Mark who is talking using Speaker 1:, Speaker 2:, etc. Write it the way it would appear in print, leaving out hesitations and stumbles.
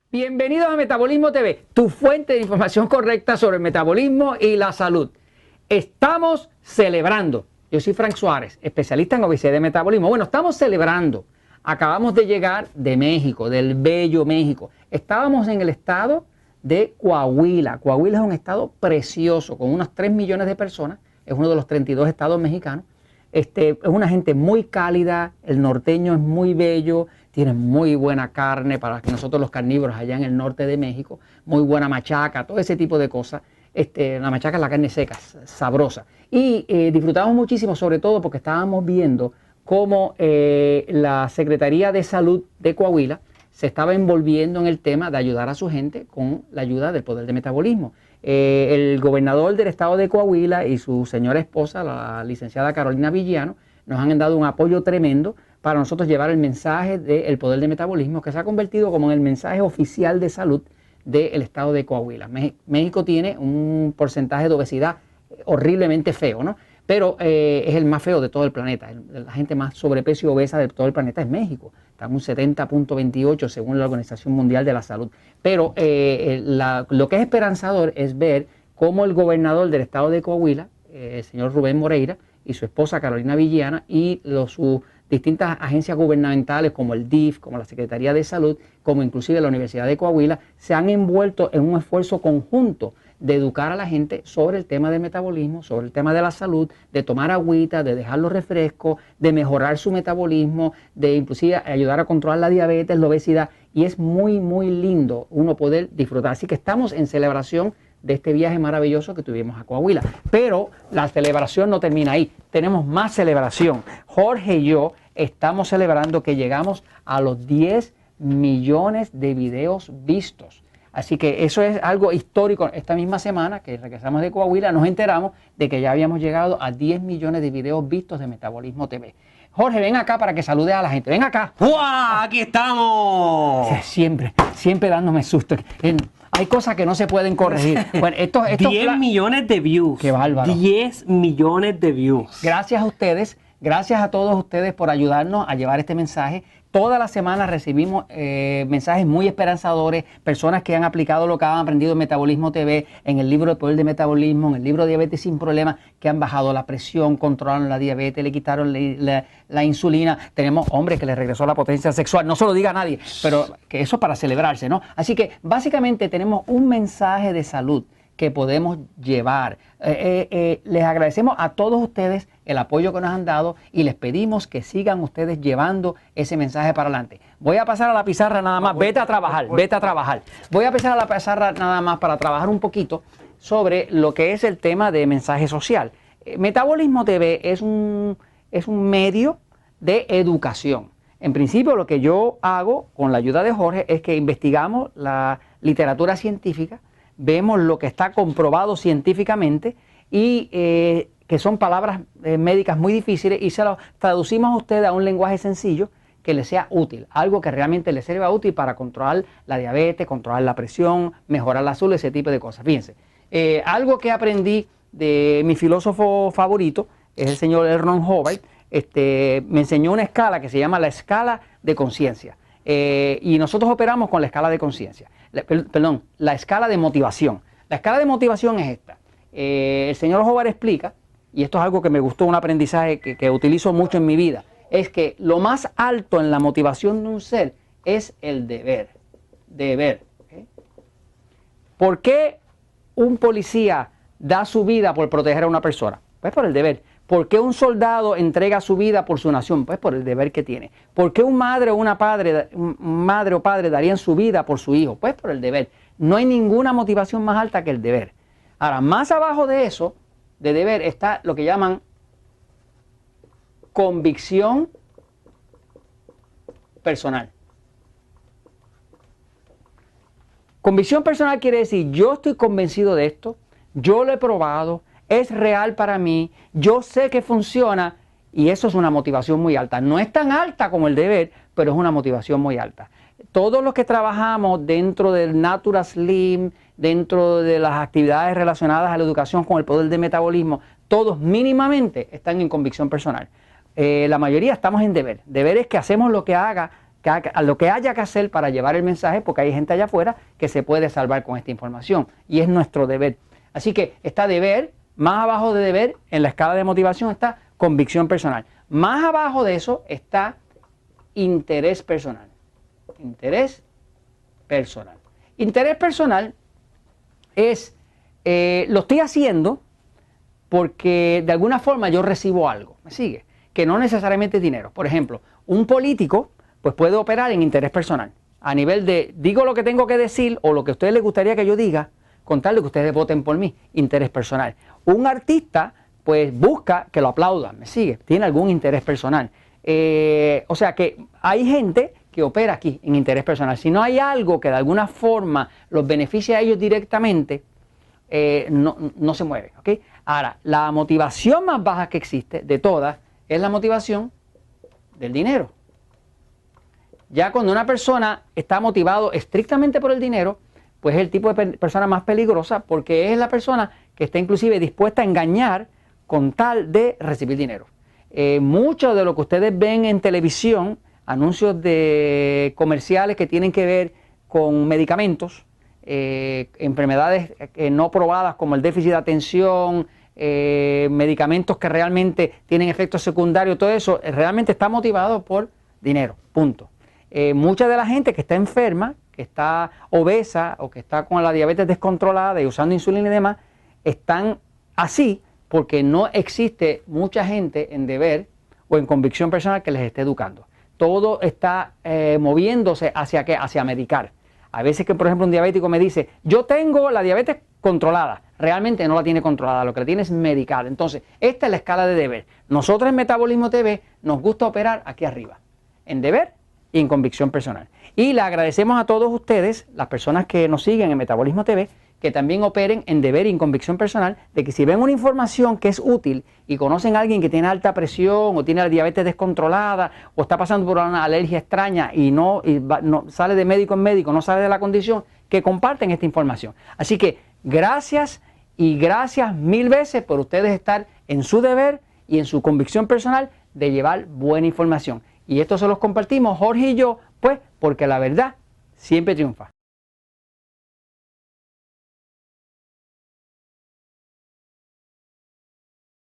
Speaker 1: Bienvenidos a Metabolismo TV, tu fuente de información correcta sobre el metabolismo y la salud. Estamos celebrando. Yo soy Frank Suárez, especialista en obesidad y metabolismo. Bueno, estamos celebrando. Acabamos de llegar de México, del bello México. Estábamos en el estado de Coahuila. Coahuila es un estado precioso, con unos 3 millones de personas. Es uno de los 32 estados mexicanos. Es una gente muy cálida, el norteño es muy bello, tiene muy buena carne para nosotros los carnívoros allá en el norte de México, muy buena machaca, todo ese tipo de cosas. La machaca es la carne seca, sabrosa. Y disfrutamos muchísimo, sobre todo porque estábamos viendo cómo la Secretaría de Salud de Coahuila se estaba envolviendo en el tema de ayudar a su gente con la ayuda del poder de metabolismo. El gobernador del estado de Coahuila y su señora esposa, la licenciada Carolina Villano, nos han dado un apoyo tremendo para nosotros llevar el mensaje del poder de metabolismo, que se ha convertido como en el mensaje oficial de salud del estado de Coahuila. México tiene un porcentaje de obesidad horriblemente feo, ¿no? Pero es el más feo de todo el planeta. La gente más sobrepeso y obesa de todo el planeta es México. Está en un 70.28 según la Organización Mundial de la Salud. Pero lo que es esperanzador es ver cómo el gobernador del estado de Coahuila, el señor Rubén Moreira, y su esposa Carolina Villana, y sus distintas agencias gubernamentales como el DIF, como la Secretaría de Salud, como inclusive la Universidad de Coahuila, se han envuelto en un esfuerzo conjunto de educar a la gente sobre el tema del metabolismo, sobre el tema de la salud, de tomar agüita, de dejar los refrescos, de mejorar su metabolismo, de inclusive ayudar a controlar la diabetes, la obesidad, y es muy, muy lindo uno poder disfrutar. Así que estamos en celebración de este viaje maravilloso que tuvimos a Coahuila. Pero la celebración no termina ahí, tenemos más celebración. Jorge y yo estamos celebrando que llegamos a los 10 millones de videos vistos. Así que eso es algo histórico. Esta misma semana que regresamos de Coahuila nos enteramos de que ya habíamos llegado a 10 millones de videos vistos de Metabolismo TV. Jorge, ven acá para que saludes a la gente. Ven acá.
Speaker 2: ¡Uah! ¡Aquí estamos!
Speaker 1: Siempre dándome susto. Hay cosas que no se pueden corregir. Bueno,
Speaker 2: 10 millones de views.
Speaker 1: ¡Qué bárbaro!
Speaker 2: 10 millones de views.
Speaker 1: Gracias a ustedes, gracias a todos ustedes por ayudarnos a llevar este mensaje. Toda la semana recibimos mensajes muy esperanzadores, personas que han aplicado lo que han aprendido en Metabolismo TV, en el libro El Poder de Metabolismo, en el libro Diabetes sin Problemas, que han bajado la presión, controlaron la diabetes, le quitaron la insulina. Tenemos hombres que les regresó la potencia sexual, no se lo diga a nadie, pero que eso es para celebrarse, ¿no? Así que básicamente tenemos un mensaje de salud que podemos llevar. Les agradecemos a todos ustedes el apoyo que nos han dado y les pedimos que sigan ustedes llevando ese mensaje para adelante. Voy a pasar a la pizarra nada más, vete a trabajar. Voy a pasar a la pizarra nada más para trabajar un poquito sobre lo que es el tema de mensaje social. Metabolismo TV es un medio de educación. En principio lo que yo hago con la ayuda de Jorge es que investigamos la literatura científica, vemos lo que está comprobado científicamente y que son palabras médicas muy difíciles y se lo traducimos a ustedes a un lenguaje sencillo que les sea útil, algo que realmente les sirva útil para controlar la diabetes, controlar la presión, mejorar la salud, ese tipo de cosas. Fíjense, algo que aprendí de mi filósofo favorito, es el señor Ernest Hobart, me enseñó una escala que se llama la escala de conciencia. Y nosotros operamos con la escala de conciencia. La escala de motivación. La escala de motivación es esta. El señor Hobart explica, y esto es algo que me gustó, un aprendizaje que utilizo mucho en mi vida, es que lo más alto en la motivación de un ser es el deber. Deber. ¿Okay? ¿Por qué un policía da su vida por proteger a una persona? Pues por el deber. ¿Por qué un soldado entrega su vida por su nación? Pues por el deber que tiene. ¿Por qué un madre o padre darían su vida por su hijo? Pues por el deber. No hay ninguna motivación más alta que el deber. Ahora, más abajo de eso, de deber, está lo que llaman convicción personal. Convicción personal quiere decir, yo estoy convencido de esto, yo lo he probado, es real para mí, yo sé que funciona y eso es una motivación muy alta. No es tan alta como el deber, pero es una motivación muy alta. Todos los que trabajamos dentro del Natural Slim, dentro de las actividades relacionadas a la educación con el poder de metabolismo, todos mínimamente están en convicción personal. La mayoría estamos en deber. Deber es que hacemos lo que a lo que haya que hacer para llevar el mensaje, porque hay gente allá afuera que se puede salvar con esta información y es nuestro deber. Así que está deber, más abajo de deber en la escala de motivación está convicción personal. Más abajo de eso está interés personal. Interés personal. Interés personal es, lo estoy haciendo porque de alguna forma yo recibo algo, ¿me sigue? Que no necesariamente es dinero. Por ejemplo, un político pues puede operar en interés personal, a nivel de digo lo que tengo que decir o lo que a ustedes les gustaría que yo diga, con tal de que ustedes voten por mí, interés personal. Un artista pues busca que lo aplaudan, ¿me sigue? Tiene algún interés personal. O sea que hay gente que opera aquí en interés personal. Si no hay algo que de alguna forma los beneficie a ellos directamente, no se mueve, ¿ok? Ahora, la motivación más baja que existe de todas es la motivación del dinero. Ya cuando una persona está motivado estrictamente por el dinero, pues es el tipo de persona más peligrosa porque es la persona que está inclusive dispuesta a engañar con tal de recibir dinero. Mucho de lo que ustedes ven en televisión, anuncios de comerciales que tienen que ver con medicamentos, enfermedades no probadas como el déficit de atención, medicamentos que realmente tienen efectos secundarios, todo eso realmente está motivado por dinero, punto. Mucha de la gente que está enferma, que está obesa o que está con la diabetes descontrolada y usando insulina y demás, están así porque no existe mucha gente en deber o en convicción personal que les esté educando. Todo está moviéndose hacia ¿qué? Hacia medicar. A veces que, por ejemplo, un diabético me dice, yo tengo la diabetes controlada. Realmente no la tiene controlada, lo que la tiene es medicada. Entonces, esta es la escala de deber. Nosotros en Metabolismo TV nos gusta operar aquí arriba, en deber y en convicción personal. Y le agradecemos a todos ustedes, las personas que nos siguen en Metabolismo TV, que también operen en deber y en convicción personal, de que si ven una información que es útil y conocen a alguien que tiene alta presión o tiene la diabetes descontrolada o está pasando por una alergia extraña y no sale de médico en médico, no sale de la condición, que comparten esta información. Así que gracias y gracias mil veces por ustedes estar en su deber y en su convicción personal de llevar buena información. Y esto se los compartimos Jorge y yo, pues porque la verdad siempre triunfa.